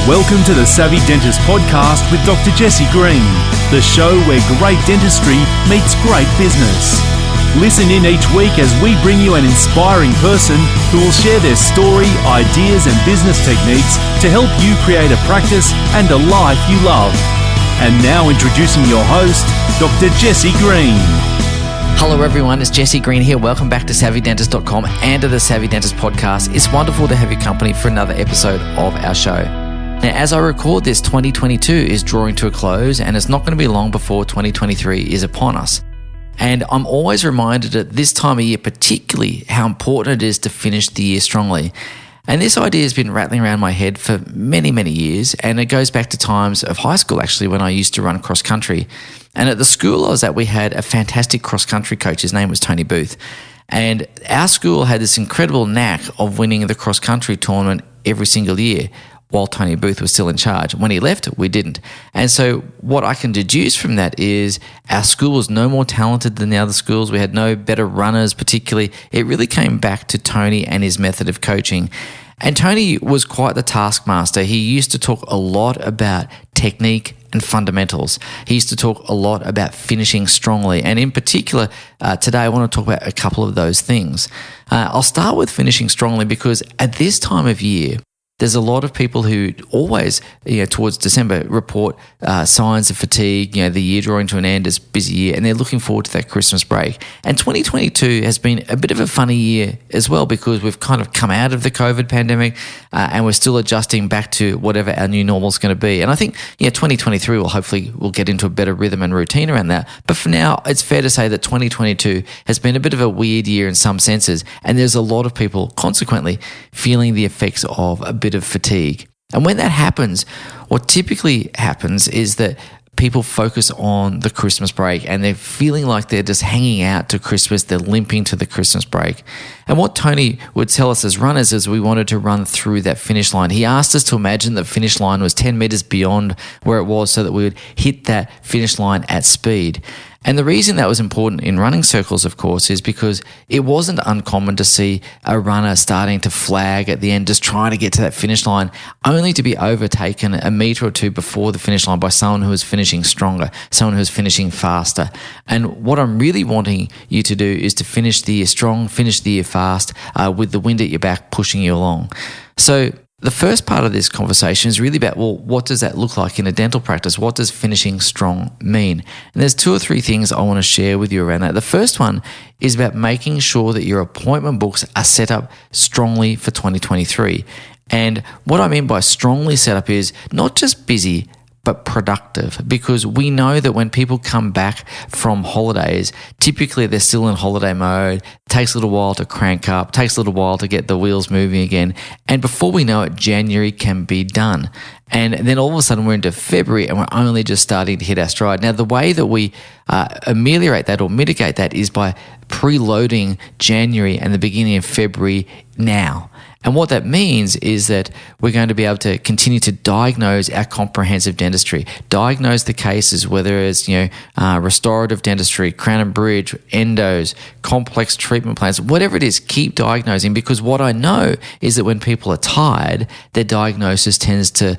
Welcome to the Savvy Dentist podcast with Dr. Jesse Green, the show where great dentistry meets great business. Listen in each week as we bring you an inspiring person who will share their story, ideas and business techniques to help you create a practice and a life you love. And now introducing your host, Dr. Jesse Green. Hello everyone, it's Jesse Green here. Welcome back to SavvyDentist.com and to the Savvy Dentist podcast. It's wonderful to have your company for another episode of our show. Now, as I record this, 2022 is drawing to a close and it's not going to be long before 2023 is upon us. And I'm always reminded at this time of year, particularly how important it is to finish the year strongly. And this idea has been rattling around my head for many, many years. And it goes back to times of high school, actually, when I used to run cross country. And at the school I was at, we had a fantastic cross country coach. His name was Tony Booth. And our school had this incredible knack of winning the cross country tournament every single year, while Tony Booth was still in charge. When he left, we didn't. And so what I can deduce from that is our school was no more talented than the other schools. We had no better runners particularly. It really came back to Tony and his method of coaching. And Tony was quite the taskmaster. He used to talk a lot about technique and fundamentals. He used to talk a lot about finishing strongly. And in particular, today I want to talk about a couple of those things. I'll start with finishing strongly because at this time of year, there's a lot of people who always, towards December, report signs of fatigue, the year drawing to an end, it's a busy year, and they're looking forward to that Christmas break. And 2022 has been a bit of a funny year as well because we've kind of come out of the COVID pandemic and we're still adjusting back to whatever our new normal is going to be. And I think, 2023 we'll get into a better rhythm and routine around that. But for now, it's fair to say that 2022 has been a bit of a weird year in some senses, and there's a lot of people consequently feeling the effects of a bit of fatigue. And when that happens, what typically happens is that people focus on the Christmas break and they're feeling like they're just hanging out to Christmas, they're limping to the Christmas break. And what Tony would tell us as runners is we wanted to run through that finish line. He asked us to imagine the finish line was 10 meters beyond where it was so that we would hit that finish line at speed. And the reason that was important in running circles, of course, is because it wasn't uncommon to see a runner starting to flag at the end, just trying to get to that finish line, only to be overtaken a meter or two before the finish line by someone who was finishing stronger, someone who was finishing faster. And what I'm really wanting you to do is to finish the year strong, finish the year fast, with the wind at your back pushing you along. So the first part of this conversation is really about, what does that look like in a dental practice? What does finishing strong mean? And there's two or three things I want to share with you around that. The first one is about making sure that your appointment books are set up strongly for 2023. And what I mean by strongly set up is not just busy, but productive, because we know that when people come back from holidays, typically they're still in holiday mode. It takes a little while to crank up, takes a little while to get the wheels moving again. And before we know it, January can be done. And then all of a sudden we're into February and we're only just starting to hit our stride. Now, the way that we ameliorate that or mitigate that is by preloading January and the beginning of February now. And what that means is that we're going to be able to continue to diagnose our comprehensive dentistry, diagnose the cases, whether it's, restorative dentistry, crown and bridge, endos, complex treatment plans, whatever it is, keep diagnosing, because what I know is that when people are tired, their diagnosis tends to,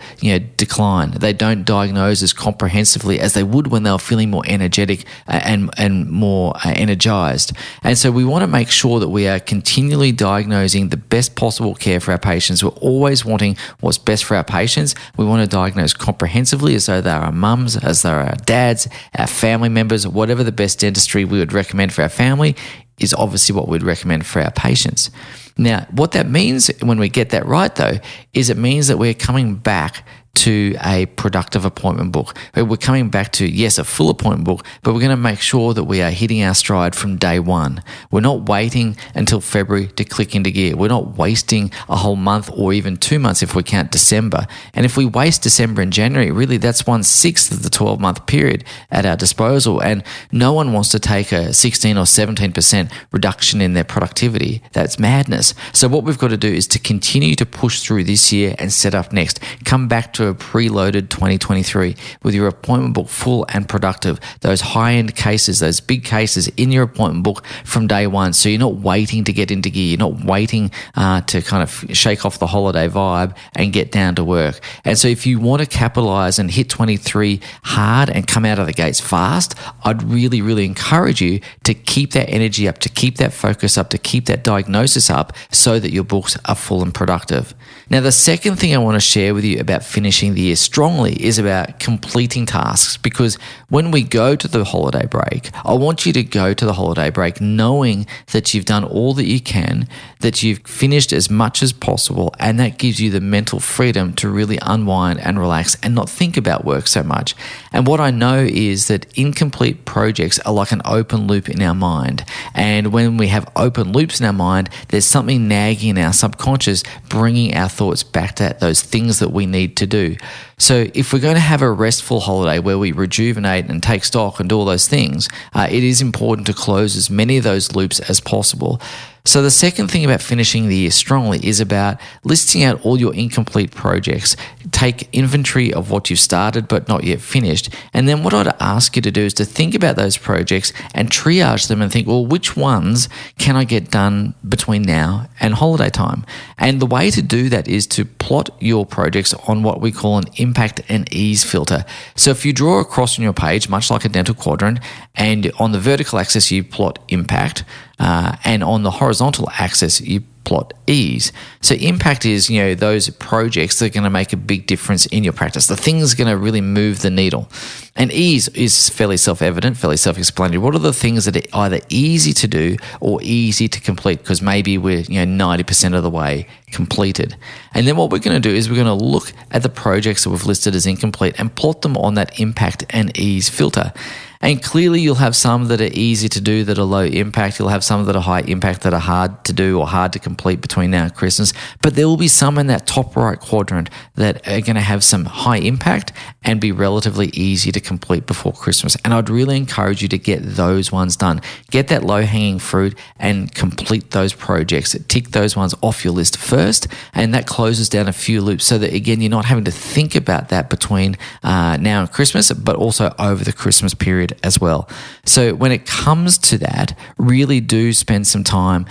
decline. They don't diagnose as comprehensively as they would when they were feeling more energetic and more energized. And so we want to make sure that we are continually diagnosing the best possible care for our patients. We're always wanting what's best for our patients. We want to diagnose comprehensively as though they're our mums, as though our dads, our family members, whatever the best dentistry we would recommend for our family is obviously what we'd recommend for our patients. Now, what that means when we get that right, though, is it means that we're coming back to a productive appointment book. We're coming back to, yes, a full appointment book, but we're going to make sure that we are hitting our stride from day one. We're not waiting until February to click into gear. We're not wasting a whole month or even 2 months if we count December. And if we waste December and January, really that's 1/6 of the 12-month period at our disposal. And no one wants to take a 16 or 17% reduction in their productivity. That's madness. So what we've got to do is to continue to push through this year and set up next. Come back to a preloaded 2023 with your appointment book full and productive, those high-end cases, those big cases in your appointment book from day one. So you're not waiting to get into gear. You're not waiting to kind of shake off the holiday vibe and get down to work. And so if you want to capitalize and hit 23 hard and come out of the gates fast, I'd really, really encourage you to keep that energy up, to keep that focus up, to keep that diagnosis up so that your books are full and productive. Now, the second thing I want to share with you about finishing the year strongly is about completing tasks, because when we go to the holiday break, I want you to go to the holiday break knowing that you've done all that you can, that you've finished as much as possible, and that gives you the mental freedom to really unwind and relax and not think about work so much. And what I know is that incomplete projects are like an open loop in our mind. And when we have open loops in our mind, there's something nagging in our subconscious, bringing our thoughts back to those things that we need to do. So if we're going to have a restful holiday where we rejuvenate and take stock and do all those things, it is important to close as many of those loops as possible. So the second thing about finishing the year strongly is about listing out all your incomplete projects. Take inventory of what you've started but not yet finished. And then what I'd ask you to do is to think about those projects and triage them and think, well, which ones can I get done between now and holiday time? And the way to do that is to plot your projects on what we call an impact and ease filter. So if you draw a cross on your page, much like a dental quadrant, and on the vertical axis you plot impact, and on the horizontal axis you plot ease. So impact is, those projects that are going to make a big difference in your practice, the things going to really move the needle. And ease is fairly self-evident, fairly self-explanatory. What are the things that are either easy to do or easy to complete? Because maybe we're 90% of the way completed. And then what we're going to do is we're going to look at the projects that we've listed as incomplete and plot them on that impact and ease filter. And clearly you'll have some that are easy to do that are low impact. You'll have some that are high impact that are hard to do or hard to complete between now and Christmas. But there will be some in that top right quadrant that are going to have some high impact and be relatively easy to complete before Christmas. And I'd really encourage you to get those ones done. Get that low-hanging fruit and complete those projects. Tick those ones off your list first, and that closes down a few loops so that, again, you're not having to think about that between now and Christmas, but also over the Christmas period as well. So when it comes to that, really do spend some time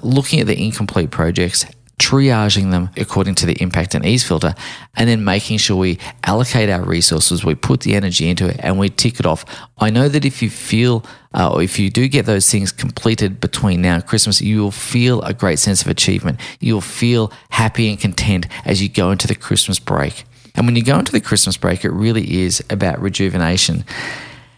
looking at the incomplete projects, triaging them according to the impact and ease filter, and then making sure we allocate our resources, we put the energy into it, and we tick it off. I know that if you feel or if you do get those things completed between now and Christmas, you will feel a great sense of achievement. You'll feel happy and content as you go into the Christmas break. And when you go into the Christmas break, it really is about rejuvenation.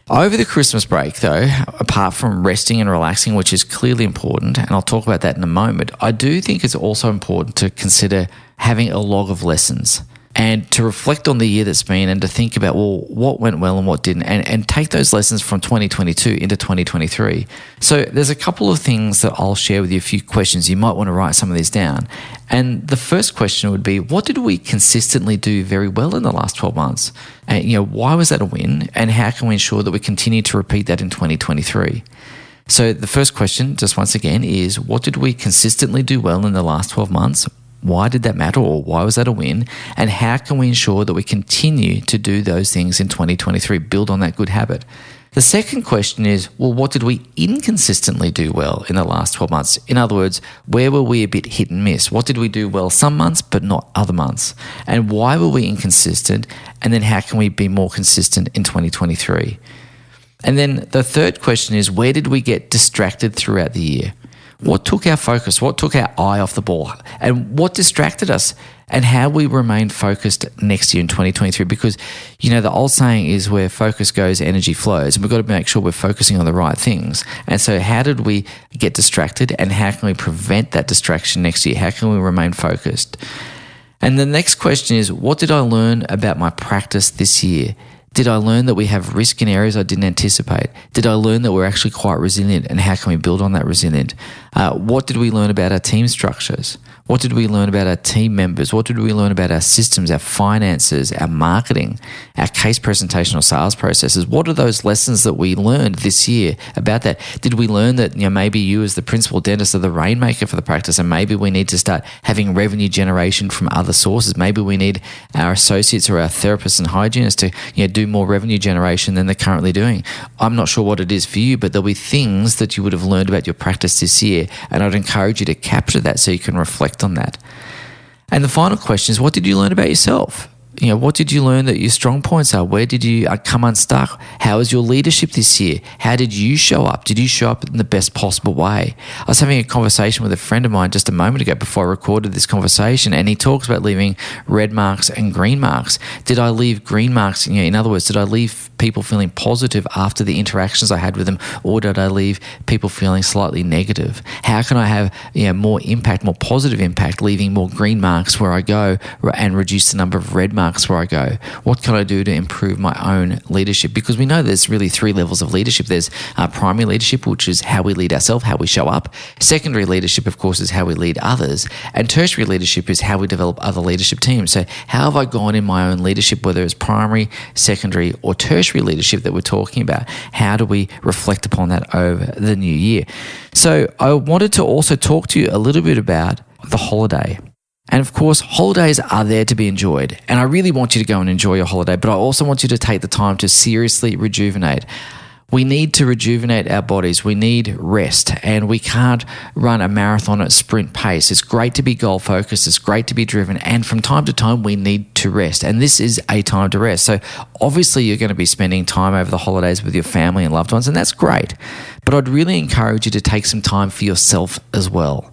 Over the Christmas break, though, apart from resting and relaxing, which is clearly important, and I'll talk about that in a moment, I do think it's also important to consider having a log of lessons and to reflect on the year that's been and to think about, well, what went well and what didn't, and take those lessons from 2022 into 2023. So there's a couple of things that I'll share with you, a few questions. You might want to write some of these down. And the first question would be, what did we consistently do very well in the last 12 months? And, why was that a win? And how can we ensure that we continue to repeat that in 2023? So the first question, just once again, is what did we consistently do well in the last 12 months? Why did that matter, or why was that a win? And how can we ensure that we continue to do those things in 2023, build on that good habit? The second question is, well, what did we inconsistently do well in the last 12 months? In other words, where were we a bit hit and miss? What did we do well some months but not other months? And why were we inconsistent? And then how can we be more consistent in 2023? And then the third question is, where did we get distracted throughout the year? What took our focus? What took our eye off the ball? And what distracted us? And how we remain focused next year in 2023? Because, the old saying is where focus goes, energy flows. And we've got to make sure we're focusing on the right things. And so how did we get distracted? And how can we prevent that distraction next year? How can we remain focused? And the next question is, what did I learn about my practice this year? Did I learn that we have risk in areas I didn't anticipate? Did I learn that we're actually quite resilient, and how can we build on that resilience? What did we learn about our team structures? What did we learn about our team members? What did we learn about our systems, our finances, our marketing, our case presentation or sales processes? What are those lessons that we learned this year about that? Did we learn that maybe you as the principal dentist are the rainmaker for the practice, and maybe we need to start having revenue generation from other sources? Maybe we need our associates or our therapists and hygienists to do more revenue generation than they're currently doing. I'm not sure what it is for you, but there'll be things that you would have learned about your practice this year, and I'd encourage you to capture that so you can reflect on that. And the final question is, what did you learn about yourself? What did you learn that your strong points are? Where did you come unstuck? How was your leadership this year? How did you show up? Did you show up in the best possible way? I was having a conversation with a friend of mine just a moment ago before I recorded this conversation, and he talks about leaving red marks and green marks. Did I leave green marks? In other words, did I leave people feeling positive after the interactions I had with them, or did I leave people feeling slightly negative? How can I have more impact, more positive impact, leaving more green marks where I go and reduce the number of red marks where I go? What can I do to improve my own leadership? Because we know there's really 3 levels of leadership. There's primary leadership, which is how we lead ourselves, how we show up. Secondary leadership, of course, is how we lead others. And tertiary leadership is how we develop other leadership teams. So how have I gone in my own leadership, whether it's primary, secondary, or tertiary leadership that we're talking about? How do we reflect upon that over the new year? So I wanted to also talk to you a little bit about the holiday. And of course, holidays are there to be enjoyed. And I really want you to go and enjoy your holiday, but I also want you to take the time to seriously rejuvenate. We need to rejuvenate our bodies. We need rest, and we can't run a marathon at sprint pace. It's great to be goal focused. It's great to be driven. And from time to time, we need to rest. And this is a time to rest. So obviously you're going to be spending time over the holidays with your family and loved ones, and that's great. But I'd really encourage you to take some time for yourself as well.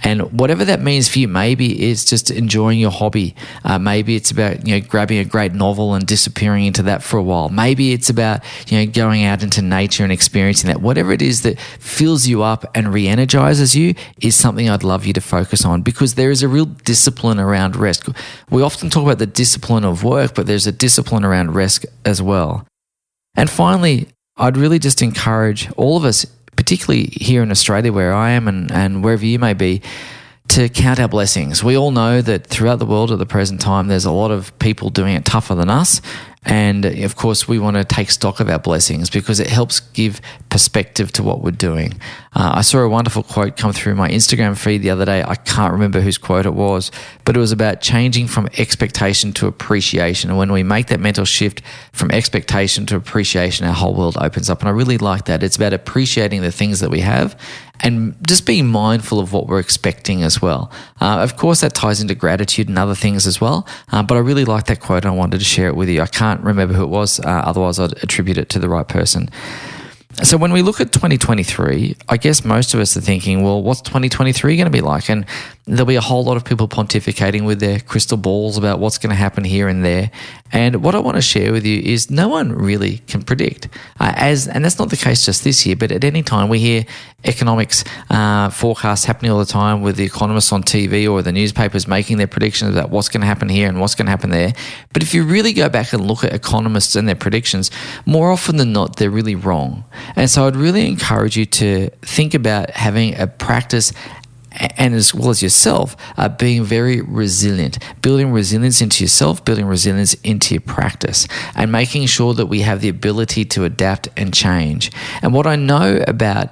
And whatever that means for you, maybe it's just enjoying your hobby. Maybe it's about grabbing a great novel and disappearing into that for a while. Maybe it's about going out into nature and experiencing that. Whatever it is that fills you up and re-energizes you is something I'd love you to focus on, because there is a real discipline around rest. We often talk about the discipline of work, but there's a discipline around rest as well. And finally, I'd really just encourage all of us, particularly here in Australia where I am and wherever you may be, to count our blessings. We all know that throughout the world at the present time, there's a lot of people doing it tougher than us. And of course, we want to take stock of our blessings because it helps give perspective to what we're doing. I saw a wonderful quote come through my Instagram feed the other day. I can't remember whose quote it was, but it was about changing from expectation to appreciation. And when we make that mental shift from expectation to appreciation, our whole world opens up. And I really like that. It's about appreciating the things that we have and just being mindful of what we're expecting as well. Of course, that ties into gratitude and other things as well. But I really like that quote and I wanted to share it with you. I can't remember who it was. Otherwise, I'd attribute it to the right person. So when we look at 2023, I guess most of us are thinking, well, what's 2023 going to be like? And there'll be a whole lot of people pontificating with their crystal balls about what's going to happen here and there. And what I want to share with you is no one really can predict. And that's not the case just this year, but at any time we hear economics forecasts happening all the time with the economists on TV or the newspapers making their predictions about what's going to happen here and what's going to happen there. But if you really go back and look at economists and their predictions, more often than not, they're really wrong. And so I'd really encourage you to think about having a practice and as well as yourself, being very resilient, building resilience into yourself, building resilience into your practice, and making sure that we have the ability to adapt and change. And what I know about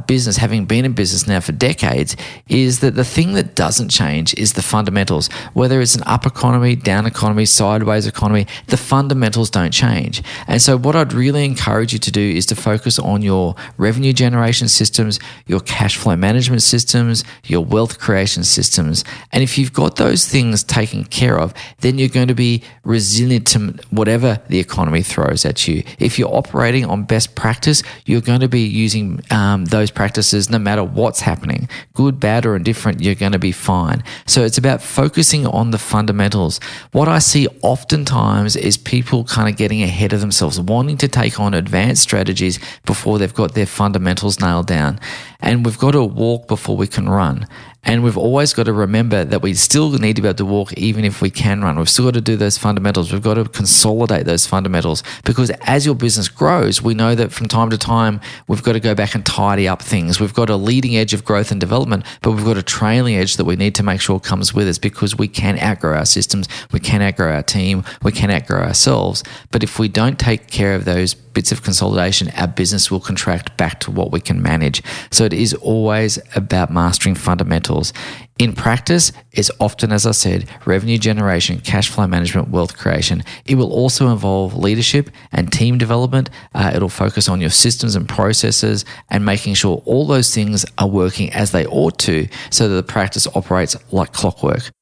business, having been in business now for decades, is that the thing that doesn't change is the fundamentals. Whether it's an up economy, down economy, sideways economy, the fundamentals don't change. And so what I'd really encourage you to do is to focus on your revenue generation systems, your cash flow management systems, your wealth creation systems. And if you've got those things taken care of, then you're going to be resilient to whatever the economy throws at you. If you're operating on best practice, you're going to be using those practices no matter what's happening. Good, bad, or indifferent, you're going to be fine. So it's about focusing on the fundamentals. What I see oftentimes is people kind of getting ahead of themselves, wanting to take on advanced strategies before they've got their fundamentals nailed down. And we've got to walk before we can run. And we've always got to remember that we still need to be able to walk even if we can run. We've still got to do those fundamentals. We've got to consolidate those fundamentals, because as your business grows, we know that from time to time, we've got to go back and tidy up things. We've got a leading edge of growth and development, but we've got a trailing edge that we need to make sure comes with us, because we can outgrow our systems, we can outgrow our team, we can outgrow ourselves. But if we don't take care of those bits of consolidation, our business will contract back to what we can manage. So it is always about mastering fundamentals. In practice, it's often, as I said, revenue generation, cash flow management, wealth creation. It will also involve leadership and team development. It'll focus on your systems and processes and making sure all those things are working as they ought to, so that the practice operates like clockwork.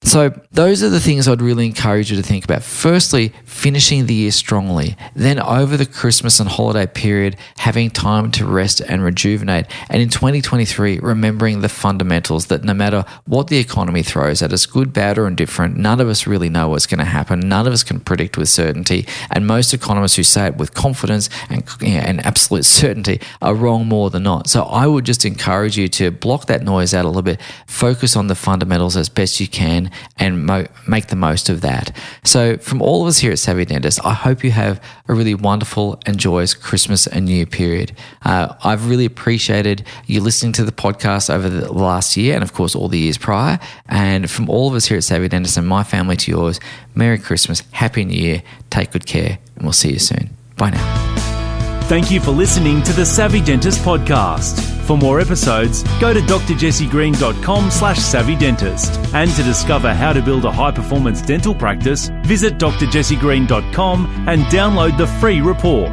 So those are the things I'd really encourage you to think about. Firstly, finishing the year strongly. Then over the Christmas and holiday period, having time to rest and rejuvenate. And in 2023, remembering the fundamentals that no matter what the economy throws at us, good, bad, or indifferent, none of us really know what's going to happen. None of us can predict with certainty. And most economists who say it with confidence and absolute certainty are wrong more than not. So I would just encourage you to block that noise out a little bit, focus on the fundamentals as best you can, and make the most of that. So from all of us here at Savvy Dentist, I hope you have a really wonderful and joyous Christmas and New Year period. I've really appreciated you listening to the podcast over the last year, and of course all the years prior. And from all of us here at Savvy Dentist and my family to yours, Merry Christmas, Happy New Year, take good care, and we'll see you soon. Bye now. Thank you for listening to the Savvy Dentist podcast. For more episodes, go to drjessiegreen.com/savvydentist. And to discover how to build a high-performance dental practice, visit drjessiegreen.com and download the free report.